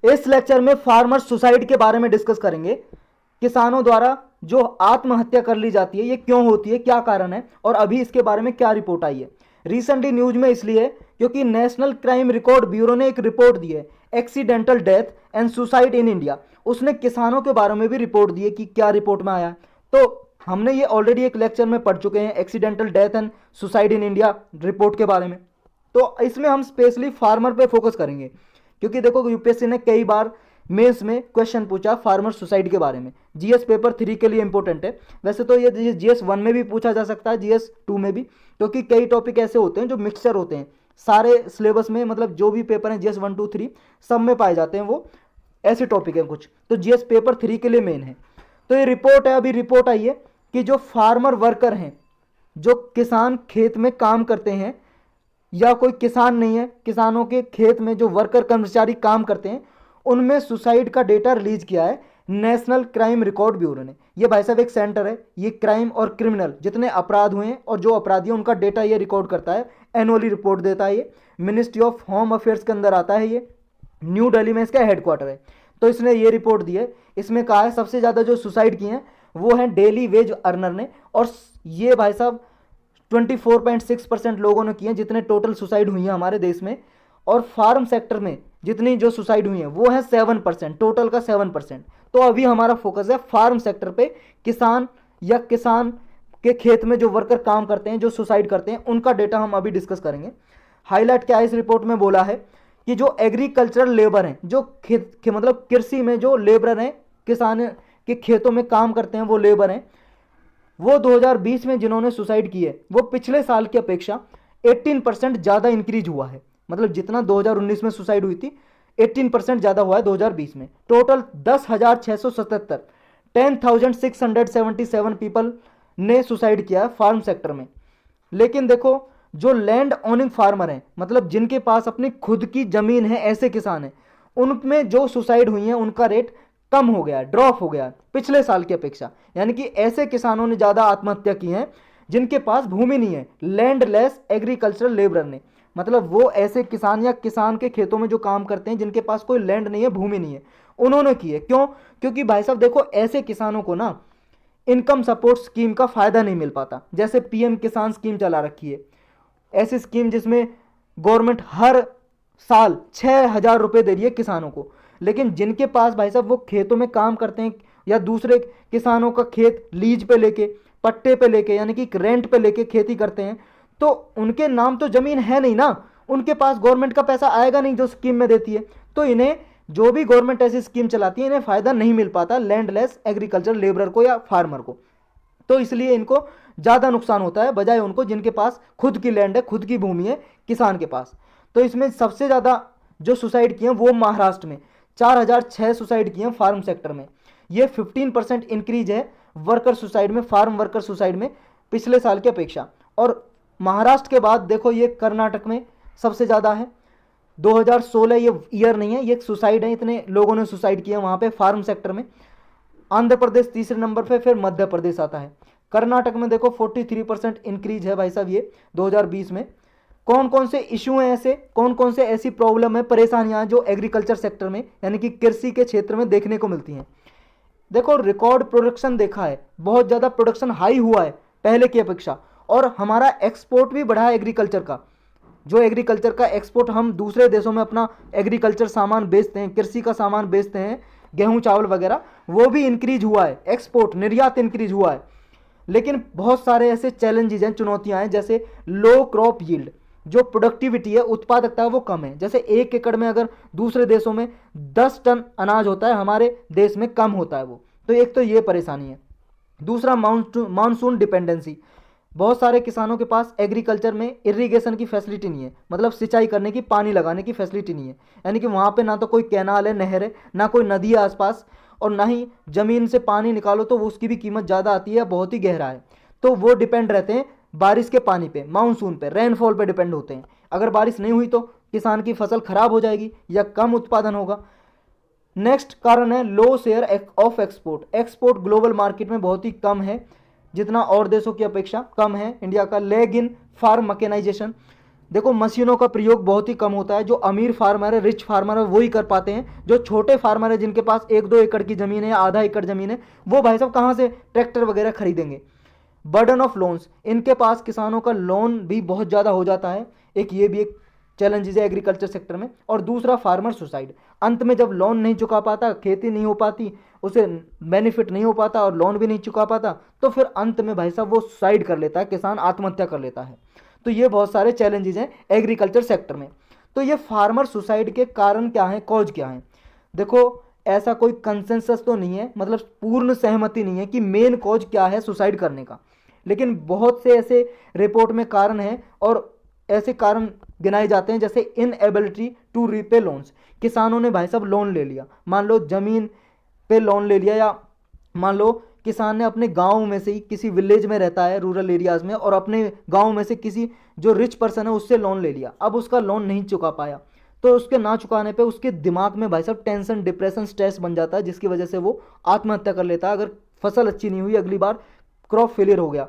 इस लेक्चर में farmer suicide के बारे में डिस्कस करेंगे। किसानों द्वारा जो आत्महत्या कर ली जाती है ये क्यों होती है, क्या कारण है और अभी इसके बारे में क्या रिपोर्ट आई है। रिसेंटली न्यूज में इसलिए क्योंकि नेशनल क्राइम रिकॉर्ड ब्यूरो ने एक रिपोर्ट दी है, accidental death and suicide in India. उसने किसानों के बारे में भी रिपोर्ट दी है कि क्या रिपोर्ट में आया है। तो हमने ये ऑलरेडी एक लेक्चर में पढ़ चुके हैं, accidental death and suicide in India report के बारे में। तो इसमें हम स्पेशली फार्मर पे फोकस करेंगे क्योंकि देखो यूपीएससी ने कई बार मेंस में क्वेश्चन पूछा फार्मर सुसाइड के बारे में। जीएस पेपर 3 के लिए इंपॉर्टेंट है। वैसे तो ये जीएस 1 में भी पूछा जा सकता है, जीएस 2 में भी, क्योंकि कई टॉपिक ऐसे होते हैं जो मिक्सचर होते हैं सारे सिलेबस में, मतलब जो भी पेपर हैं जीएस 1 2 3 सब में पाए जाते हैं, वो ऐसे टॉपिक हैं कुछ। तो जीएस पेपर 3 के लिए मेन है। तो ये रिपोर्ट है, अभी रिपोर्ट आई है कि जो फार्मर वर्कर हैं, जो किसान खेत में काम करते हैं या कोई किसान नहीं है, किसानों के खेत में जो वर्कर कर्मचारी काम करते हैं, उनमें सुसाइड का डेटा रिलीज किया है नेशनल क्राइम रिकॉर्ड ब्यूरो ने। ये भाई साहब एक सेंटर है, ये क्राइम और क्रिमिनल जितने अपराध हुए हैं और जो अपराधी हैं उनका डेटा ये रिकॉर्ड करता है, एनुअली रिपोर्ट देता है। ये मिनिस्ट्री ऑफ होम अफेयर्स के अंदर आता है, ये न्यू दिल्ली में इसका हेडक्वार्टर है। तो इसने ये रिपोर्ट दी है, इसमें कहा है सबसे ज़्यादा जो सुसाइड किए हैं वो हैं डेली वेज अर्नर ने, और ये भाई साहब 24.6% लोगों ने किए हैं जितने टोटल सुसाइड हुई हैं हमारे देश में। और फार्म सेक्टर में जितनी जो सुसाइड हुई हैं वो है 7%, टोटल का 7%। तो अभी हमारा फोकस है फार्म सेक्टर पे, किसान या किसान के खेत में जो वर्कर काम करते हैं, जो सुसाइड करते हैं, उनका डेटा हम अभी डिस्कस करेंगे। हाईलाइट क्या है इस रिपोर्ट में बोला है कि जो एग्रीकल्चरल लेबर हैं, जो खेत मतलब कृषि में जो लेबर हैं, किसान के खेतों में काम करते हैं वो लेबर हैं, वो 2020 में जिन्होंने सुसाइड की है वो पिछले साल की अपेक्षा 18% ज़्यादा इंक्रीज हुआ है। मतलब जितना 2019 में सुसाइड हुई थी 18% ज़्यादा हुआ है 2020 में। टोटल 10,677 10,677 पीपल ने सुसाइड किया है फार्म सेक्टर में। लेकिन देखो जो लैंड ओनिंग फार्मर हैं, मतलब जिनके पास अपनी खुद की ज़मीन है, ऐसे किसान हैं, उनमें जो सुसाइड हुई हैं उनका रेट कम हो गया, ड्रॉप हो गया पिछले साल की अपेक्षा। यानी कि ऐसे किसानों ने ज़्यादा आत्महत्या की हैं जिनके पास भूमि नहीं है, लैंडलेस एग्रीकल्चरल लेबर ने। मतलब वो ऐसे किसान या किसान के खेतों में जो काम करते हैं जिनके पास कोई लैंड नहीं है, भूमि नहीं है, उन्होंने की है। क्यों? क्योंकि भाई साहब देखो ऐसे किसानों को ना इनकम सपोर्ट स्कीम का फ़ायदा नहीं मिल पाता। जैसे पीएम किसान स्कीम चला रखी है, ऐसी स्कीम जिसमें गवर्नमेंट हर साल 6,000 रुपये दे रही है किसानों को। लेकिन जिनके पास भाई साहब वो खेतों में काम करते हैं या दूसरे किसानों का खेत लीज पे लेके, पट्टे पे लेके, यानी कि रेंट पे लेके खेती करते हैं, तो उनके नाम तो ज़मीन है नहीं ना, उनके पास गवर्नमेंट का पैसा आएगा नहीं जो स्कीम में देती है। तो इन्हें जो भी गवर्नमेंट ऐसी स्कीम चलाती है इन्हें फ़ायदा नहीं मिल पाता लैंडलेस एग्रीकल्चर लेबर को या फार्मर को। तो इसलिए इनको ज़्यादा नुकसान होता है बजाय उनको जिनके पास खुद की लैंड है, खुद की भूमि है किसान के पास। तो इसमें सबसे ज़्यादा जो सुसाइड किए हैं वो महाराष्ट्र में 4,006 सुसाइड किए हैं फार्म सेक्टर में। ये 15% इंक्रीज है वर्कर सुसाइड में, फार्म वर्कर सुसाइड में पिछले साल की अपेक्षा। और महाराष्ट्र के बाद देखो ये कर्नाटक में सबसे ज़्यादा है। 2016 ये ईयर नहीं है, ये सुसाइड है, इतने लोगों ने सुसाइड किया वहाँ पे फार्म सेक्टर में। आंध्र प्रदेश तीसरे नंबर पे, फिर मध्य प्रदेश आता है। कर्नाटक में देखो 43% इंक्रीज है भाई साहब ये 2020 में। कौन कौन से इशू हैं ऐसे, कौन कौन से ऐसी प्रॉब्लम है, परेशानियां जो एग्रीकल्चर सेक्टर में यानी कि कृषि के क्षेत्र में देखने को मिलती हैं। देखो रिकॉर्ड प्रोडक्शन देखा है, बहुत ज़्यादा प्रोडक्शन हाई हुआ है पहले की अपेक्षा, और हमारा एक्सपोर्ट भी बढ़ा है एग्रीकल्चर का। जो एग्रीकल्चर का एक्सपोर्ट, हम दूसरे देशों में अपना एग्रीकल्चर सामान बेचते हैं, कृषि का सामान बेचते हैं, गेहूं चावल वगैरह, वो भी इंक्रीज हुआ है, एक्सपोर्ट निर्यात इंक्रीज हुआ है। लेकिन बहुत सारे ऐसे चैलेंजेस हैं, चुनौतियां हैं, जैसे लो क्रॉप यील्ड, जो प्रोडक्टिविटी है, उत्पादकता है, वो कम है। जैसे 1 एकड़ में अगर दूसरे देशों में 10 टन अनाज होता है, हमारे देश में कम होता है वो। तो एक तो ये परेशानी है। दूसरा मानसून डिपेंडेंसी, बहुत सारे किसानों के पास एग्रीकल्चर में इरिगेशन की फैसिलिटी नहीं है, मतलब सिंचाई करने की, पानी लगाने की फैसिलिटी नहीं है। यानी कि वहाँ पे ना तो कोई कैनाल है, नहर है, ना कोई नदी है आसपास, और ना ही ज़मीन से पानी निकालो तो वो उसकी भी कीमत ज़्यादा आती है, बहुत ही गहरा है। तो वो डिपेंड रहते हैं बारिश के पानी पे, मानसून पे, रेनफॉल पे डिपेंड होते हैं। अगर बारिश नहीं हुई तो किसान की फसल खराब हो जाएगी या कम उत्पादन होगा। नेक्स्ट कारण है low share of export. Export global market में बहुत ही कम है, जितना और देशों की अपेक्षा कम है। इंडिया का लेग इन फार्म मैकेनाइजेशन, देखो मशीनों का प्रयोग बहुत ही कम होता है। जो अमीर फार्मर है, रिच फार्मर है, वो ही कर पाते हैं। जो छोटे फार्मर है जिनके पास 1-2 एकड़ की ज़मीन है या आधा एकड़ ज़मीन है, वो भाई साहब कहाँ से ट्रैक्टर वगैरह खरीदेंगे। बर्डन ऑफ लोन्स, इनके पास किसानों का लोन भी बहुत ज़्यादा हो जाता है। एक ये भी एक चैलेंजेस है एग्रीकल्चर सेक्टर में। और दूसरा फार्मर सुसाइड, अंत में जब लोन नहीं चुका पाता, खेती नहीं हो पाती, उसे बेनिफिट नहीं हो पाता और लोन भी नहीं चुका पाता, तो फिर अंत में भाई साहब वो सुसाइड कर लेता है, किसान आत्महत्या कर लेता है। तो ये बहुत सारे चैलेंजेस हैं एग्रीकल्चर सेक्टर में। तो ये फार्मर सुसाइड के कारण क्या हैं, कॉज क्या हैं। देखो ऐसा कोई कंसेंसस तो नहीं है, मतलब पूर्ण सहमति नहीं है कि मेन कॉज क्या है सुसाइड करने का, लेकिन बहुत से ऐसे रिपोर्ट में कारण हैं और ऐसे कारण गिनाए जाते हैं जैसे इनएबिलिटी टू रीपे लोन्स। किसानों ने भाई साहब लोन ले लिया, मान लो ज़मीन पे लोन ले लिया, या मान लो किसान ने अपने गांव में से ही, किसी विलेज में रहता है रूरल एरियाज़ में, और अपने गांव में से किसी जो रिच पर्सन है उससे लोन ले लिया। अब उसका लोन नहीं चुका पाया, तो उसके ना चुकाने पे उसके दिमाग में भाई साहब टेंशन, डिप्रेशन, स्ट्रेस बन जाता है, जिसकी वजह से वो आत्महत्या कर लेता है। अगर फसल अच्छी नहीं हुई, अगली बार क्रॉप फेलियर हो गया।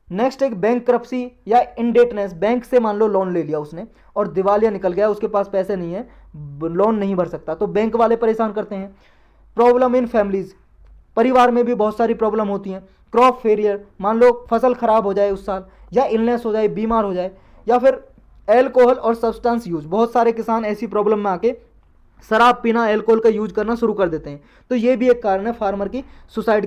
नेक्स्ट एक बैंक करप्सी या इनडेटनेस, बैंक से मान लो लोन ले लिया उसने और दिवालिया निकल गया, उसके पास पैसे नहीं है, लोन नहीं भर सकता, तो बैंक वाले परेशान करते हैं। प्रॉब्लम इन फैमिलीज, परिवार में भी बहुत सारी प्रॉब्लम होती हैं। क्रॉप फेलियर, मान लो फसल खराब हो जाए उस साल, या इलनेस हो जाए, बीमार हो जाए, या फिर एल्कोहल और सब्सटेंस यूज, बहुत सारे किसान ऐसी प्रॉब्लम में आके शराब पीना, एल्कोहल का यूज करना शुरू कर देते हैं। तो ये भी एक कारण है फार्मर की सुसाइड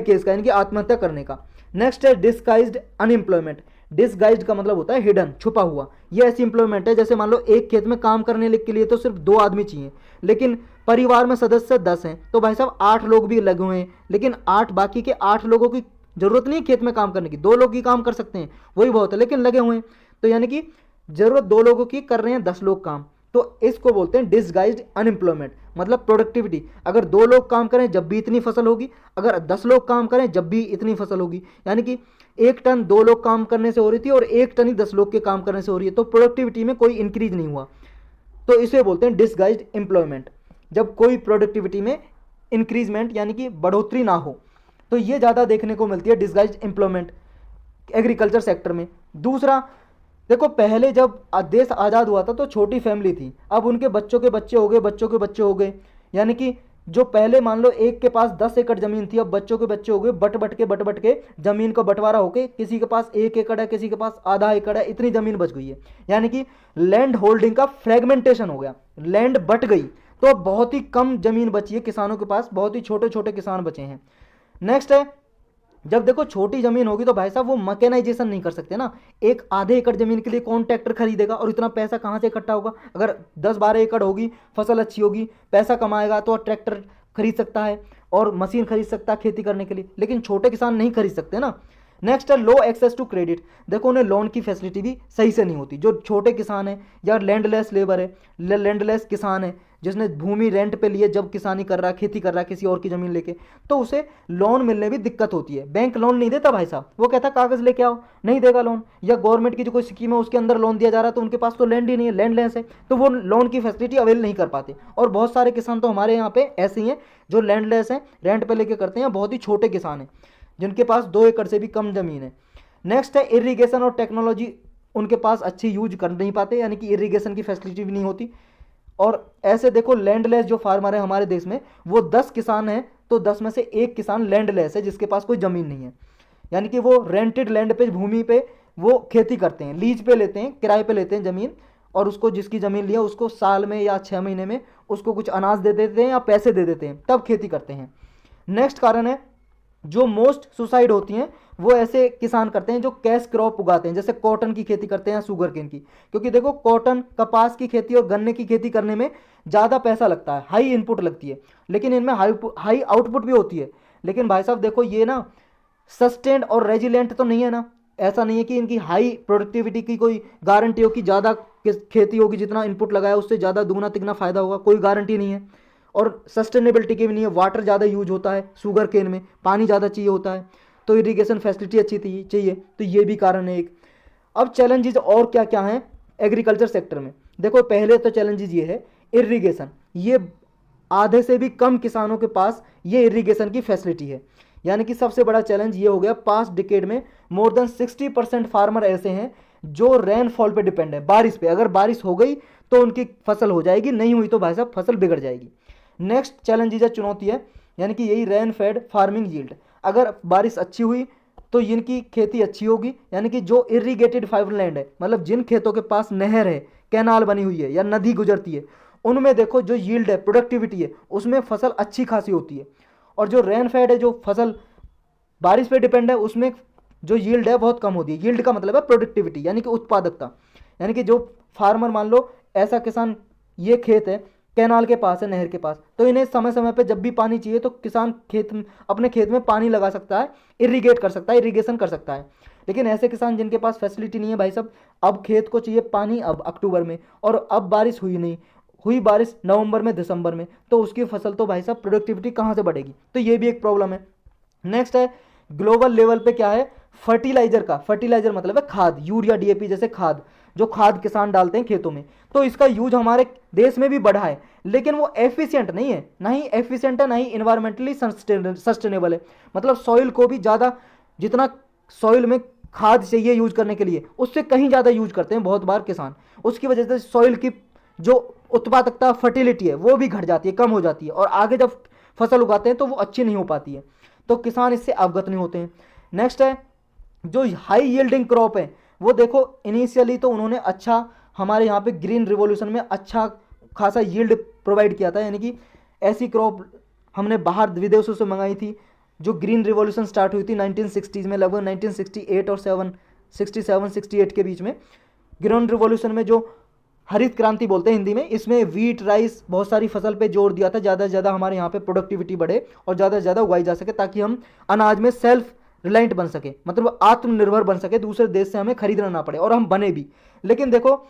केस का, यानी कि आत्महत्या करने का। नेक्स्ट है डिस्गाइज्ड अनएम्प्लॉयमेंट। डिस्गाइज्ड का मतलब होता है हिडन, छुपा हुआ। ये ऐसी एम्प्लॉयमेंट है जैसे मान लो एक खेत में काम करने के लिए तो सिर्फ 2 आदमी चाहिए, लेकिन परिवार में सदस्य 10 हैं, तो भाई साहब 8 लोग भी लगे हुए हैं, लेकिन 8 बाकी के 8 लोगों की जरूरत नहीं है खेत में काम करने की, 2 लोग ही काम कर सकते हैं, वही बहुत है, लेकिन लगे हुए हैं। तो यानी कि जरूरत 2 लोगों की, कर रहे हैं 10 लोग काम। तो इसको बोलते हैं डिसगाइज्ड अनएम्प्लॉयमेंट। मतलब प्रोडक्टिविटी, अगर 2 लोग काम करें जब भी इतनी फसल होगी, अगर 10 लोग काम करें जब भी इतनी फसल होगी। यानी कि 1 टन 2 लोग काम करने से हो रही थी और 1 टन ही 10 लोग के काम करने से हो रही है, तो प्रोडक्टिविटी में कोई इंक्रीज नहीं हुआ। तो इसे बोलते हैं डिसगाइज्ड एम्प्लॉयमेंट, जब कोई प्रोडक्टिविटी में इंक्रीजमेंट यानी कि बढ़ोतरी ना हो। तो ये ज़्यादा देखने को मिलती है डिसगाइज्ड एम्प्लॉयमेंट एग्रीकल्चर सेक्टर में। दूसरा, देखो पहले जब देश आज़ाद हुआ था तो छोटी फैमिली थी, अब उनके बच्चों के बच्चे हो गए, बच्चों के बच्चे हो गए, यानी कि जो पहले मान लो एक के पास 10 एकड़ ज़मीन थी, अब बच्चों के बच्चे हो गए, बट बट के ज़मीन का बंटवारा होके किसी के पास 1 एकड़ है, किसी के पास आधा एकड़ है, इतनी ज़मीन बच गई है। यानी कि लैंड होल्डिंग का फ्रेगमेंटेशन हो गया, लैंड बट गई, तो अब बहुत ही कम ज़मीन बची है किसानों के पास, बहुत ही छोटे छोटे किसान बचे हैं। नेक्स्ट है, जब देखो छोटी जमीन होगी तो भाई साहब वो मैकेनाइजेशन नहीं कर सकते ना। एक आधे एकड़ जमीन के लिए कौन ट्रैक्टर खरीदेगा, और इतना पैसा कहाँ से इकट्ठा होगा। अगर 10-12 एकड़ होगी, फसल अच्छी होगी, पैसा कमाएगा, तो ट्रैक्टर खरीद सकता है और मशीन खरीद सकता है खेती करने के लिए, लेकिन छोटे किसान नहीं खरीद सकते ना। नेक्स्ट है लो एक्सेस टू क्रेडिट। देखो उन्हें लोन की फैसिलिटी भी सही से नहीं होती। जो छोटे किसान हैं या लैंडलेस लेबर है, लैंडलेस किसान है, जिसने भूमि रेंट पे लिए, जब किसानी कर रहा है, खेती कर रहा है किसी और की ज़मीन लेके, तो उसे लोन मिलने भी दिक्कत होती है। बैंक लोन नहीं देता भाई साहब, वो कहता कागज़ लेके आओ, नहीं देगा लोन। या गवर्नमेंट की जो कोई स्कीम है उसके अंदर लोन दिया जा रहा है, तो उनके पास तो लैंड ही नहीं है, लैंडलेस है, तो वो लोन की फैसिलिटी अवेल नहीं कर पाते। और बहुत सारे किसान तो हमारे यहाँ पे ऐसे ही हैं जो लैंडलेस हैं, रेंट पे लेके करते हैं, बहुत ही छोटे किसान हैं जिनके पास 2 एकड़ से भी कम ज़मीन है। नेक्स्ट है इरिगेशन और टेक्नोलॉजी, उनके पास अच्छी यूज कर नहीं पाते, यानी कि इरिगेशन की फैसिलिटी भी नहीं होती। और ऐसे देखो लैंडलेस जो फार्मर है हमारे देश में, वो 10 किसान हैं तो 10 में से 1 किसान लैंडलेस है, जिसके पास कोई ज़मीन नहीं है। यानी कि वो रेंटेड लैंड पे, भूमि पे वो खेती करते हैं, लीज पे लेते हैं, किराए पे लेते हैं ज़मीन, और उसको जिसकी ज़मीन लिया उसको साल में या 6 महीने में उसको कुछ अनाज दे देते हैं या पैसे दे देते हैं, तब खेती करते हैं। नेक्स्ट कारण है, जो मोस्ट सुसाइड होती हैं वो ऐसे किसान करते हैं जो कैश क्रॉप उगाते हैं, जैसे कॉटन की खेती करते हैं या शुगर केन की। क्योंकि देखो कॉटन, कपास की खेती और गन्ने की खेती करने में ज़्यादा पैसा लगता है, हाई इनपुट लगती है, लेकिन इनमें हाई आउटपुट भी होती है। लेकिन भाई साहब देखो ये ना सस्टेन्ड और रेजिलेंट तो नहीं है ना। ऐसा नहीं है कि इनकी हाई प्रोडक्टिविटी की कोई गारंटी हो कि ज़्यादा खेती होगी, जितना इनपुट लगाया उससे ज़्यादा दुगना तिगना फ़ायदा होगा, कोई गारंटी नहीं है। और सस्टेनेबिलिटी की भी नहीं है, वाटर ज़्यादा यूज होता है शुगर केन में, पानी ज़्यादा चाहिए होता है, तो इरिगेशन फैसिलिटी अच्छी चाहिए, तो ये भी कारण है एक। अब चैलेंजेस और क्या क्या हैं एग्रीकल्चर सेक्टर में, देखो पहले तो चैलेंजेस ये है इरिगेशन, ये आधे से भी कम किसानों के पास ये इरिगेशन की फैसिलिटी है। यानी कि सबसे बड़ा चैलेंज ये हो गया, पास्ट डिकेड में मोर देन 60% फार्मर ऐसे हैं जो रेनफॉल पे डिपेंड है, बारिश पे। अगर बारिश हो गई तो उनकी फसल हो जाएगी, नहीं हुई तो भाई साहब फसल बिगड़ जाएगी। नेक्स्ट चैलेंज या चुनौती है यानी कि यही रेन फेड फार्मिंग यील्ड। अगर बारिश अच्छी हुई तो इनकी खेती अच्छी होगी, यानी कि जो इरिगेटेड फाइवरलैंड है, मतलब जिन खेतों के पास नहर है, कैनाल बनी हुई है या नदी गुजरती है, उनमें देखो जो यील्ड है, प्रोडक्टिविटी है, उसमें फसल अच्छी खासी होती है। और जो रेन फेड है, जो फसल बारिश पे डिपेंड है, उसमें जो यील्ड है बहुत कम होती है। यील्ड का मतलब है प्रोडक्टिविटी यानी कि उत्पादकता। यानी कि जो फार्मर, मान लो ऐसा किसान, ये खेत है कैनाल के पास है, नहर के पास, तो इन्हें समय समय पे जब भी पानी चाहिए तो किसान अपने खेत में पानी लगा सकता है, इरिगेट कर सकता है, इरिगेशन कर सकता है। लेकिन ऐसे किसान जिनके पास फैसिलिटी नहीं है भाई साहब, अब खेत को चाहिए पानी अब अक्टूबर में, और अब बारिश हुई नहीं, हुई बारिश नवंबर में, दिसंबर में, तो उसकी फसल तो भाई साहब प्रोडक्टिविटी कहाँ से बढ़ेगी, तो ये भी एक प्रॉब्लम है। नेक्स्ट है ग्लोबल लेवल पे क्या है, फर्टिलाइजर का। फर्टिलाइजर मतलब है खाद, यूरिया, डीएपी जैसे खाद, जो खाद किसान डालते हैं खेतों में, तो इसका यूज हमारे देश में भी बढ़ा है, लेकिन वो एफिशिएंट नहीं है, ना ही एफिशिएंट है, ना ही इन्वायरमेंटली सस्टेनेबल है। मतलब सॉइल को भी ज़्यादा, जितना सॉइल में खाद चाहिए यूज करने के लिए, उससे कहीं ज़्यादा यूज करते हैं बहुत बार किसान। उसकी वजह से सॉइल की जो उत्पादकता, फर्टिलिटी है, वो भी घट जाती है, कम हो जाती है, और आगे जब फसल उगाते हैं तो वो अच्छी नहीं हो पाती है। तो किसान इससे अवगत नहीं होते हैं। नेक्स्ट है जो हाई यील्डिंग क्रॉप है, वो देखो इनिशियली तो उन्होंने अच्छा, हमारे यहाँ पे ग्रीन रिवॉल्यूशन में अच्छा खासा यील्ड प्रोवाइड किया था, यानी कि ऐसी क्रॉप हमने बाहर विदेशों से मंगाई थी। जो ग्रीन रिवॉल्यूशन स्टार्ट हुई थी 1960s में, लगभग 1968 और 67 68 के बीच में, ग्रीन रिवॉल्यूशन में जो हरित क्रांति बोलते हैं हिंदी में, इसमें वीट, राइस, बहुत सारी फसल पे जोर दिया था, ज़्यादा से ज़्यादा हमारे यहाँ पे प्रोडक्टिविटी बढ़े और ज़्यादा से ज़्यादा उगाई जा सके, ताकि हम अनाज में सेल्फ रिलायंट बन सके, मतलब आत्मनिर्भर बन सके, दूसरे देश से हमें खरीदना ना पड़े, और हम बने भी। लेकिन देखो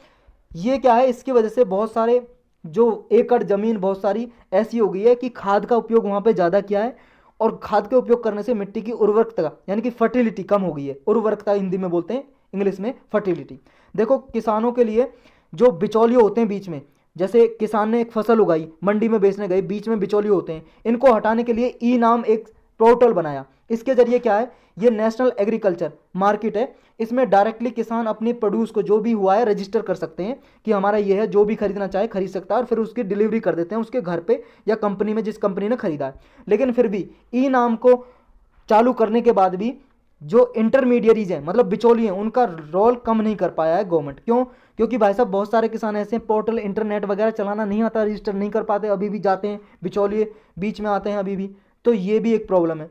ये क्या है, इसकी वजह से बहुत सारे जो एकड़ ज़मीन बहुत सारी ऐसी हो गई है कि खाद का उपयोग वहाँ पे ज़्यादा किया है, और खाद के उपयोग करने से मिट्टी की उर्वरकता यानी कि फर्टिलिटी कम हो गई है। उर्वरकता हिंदी में बोलते हैं, इंग्लिश में फर्टिलिटी। देखो किसानों के लिए जो बिचौलिए होते हैं बीच में, जैसे किसान ने एक फसल उगाई, मंडी में बेचने गए, बीच में बिचौलिए होते हैं, इनको हटाने के लिए ई नाम एक पोर्टल बनाया। इसके जरिए क्या है, ये नेशनल एग्रीकल्चर मार्केट है, इसमें डायरेक्टली किसान अपनी प्रोड्यूस को जो भी हुआ है रजिस्टर कर सकते हैं कि हमारा ये है, जो भी खरीदना चाहे खरीद सकता है, और फिर उसकी डिलीवरी कर देते हैं उसके घर पे या कंपनी में, जिस कंपनी ने खरीदा है। लेकिन फिर भी ई नाम को चालू करने के बाद भी जो इंटरमीडियरीज हैं, मतलब बिचौलिए हैं, उनका रोल कम नहीं कर पाया है गवर्नमेंट। क्यों? क्योंकि भाई साहब बहुत सारे किसान ऐसे हैं, पोर्टल, इंटरनेट वगैरह चलाना नहीं आता, रजिस्टर नहीं कर पाते, अभी भी जाते हैं, बिचौलिए बीच में आते हैं अभी भी, तो ये भी एक प्रॉब्लम है।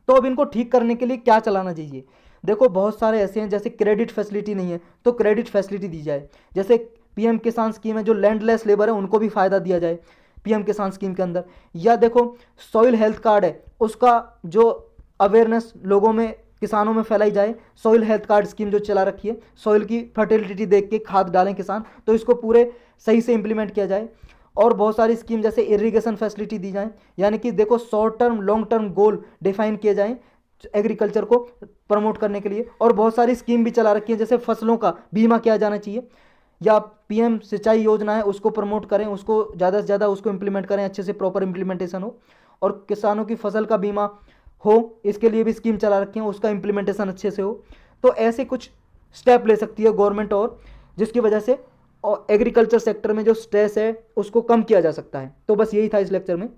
तो अब इनको ठीक करने के लिए क्या चलाना चाहिए? देखो बहुत सारे ऐसे हैं, जैसे क्रेडिट फैसिलिटी नहीं है तो क्रेडिट फैसिलिटी दी जाए, जैसे पीएम किसान स्कीम है, जो लैंडलेस लेबर है उनको भी फ़ायदा दिया जाए पीएम किसान स्कीम के अंदर। या देखो सॉइल हेल्थ कार्ड है, उसका जो अवेयरनेस लोगों में, किसानों में फैलाई जाए। सॉइल हेल्थ कार्ड स्कीम जो चला रखी है, सॉइल की फर्टिलिटी देख के खाद डालें किसान, तो इसको पूरे सही से इंप्लीमेंट किया जाए। और बहुत सारी स्कीम जैसे इरिगेशन फैसिलिटी दी जाए, यानी कि देखो short term long term goal define किए जाएं एग्रीकल्चर को प्रमोट करने के लिए। और बहुत सारी स्कीम भी चला रखी है, जैसे फसलों का बीमा किया जाना चाहिए, या पीएम सिंचाई योजना है उसको प्रमोट करें, उसको ज़्यादा से ज़्यादा उसको इम्प्लीमेंट करें, अच्छे से प्रॉपर इम्प्लीमेंटेशन हो, और किसानों की फसल का बीमा हो, इसके लिए भी स्कीम चला रखी है, उसका इम्प्लीमेंटेशन अच्छे से हो। तो ऐसे कुछ स्टेप ले सकती है गवर्नमेंट, और जिसकी वजह से और एग्रीकल्चर सेक्टर में जो स्ट्रेस है उसको कम किया जा सकता है। तो बस यही था इस लेक्चर में।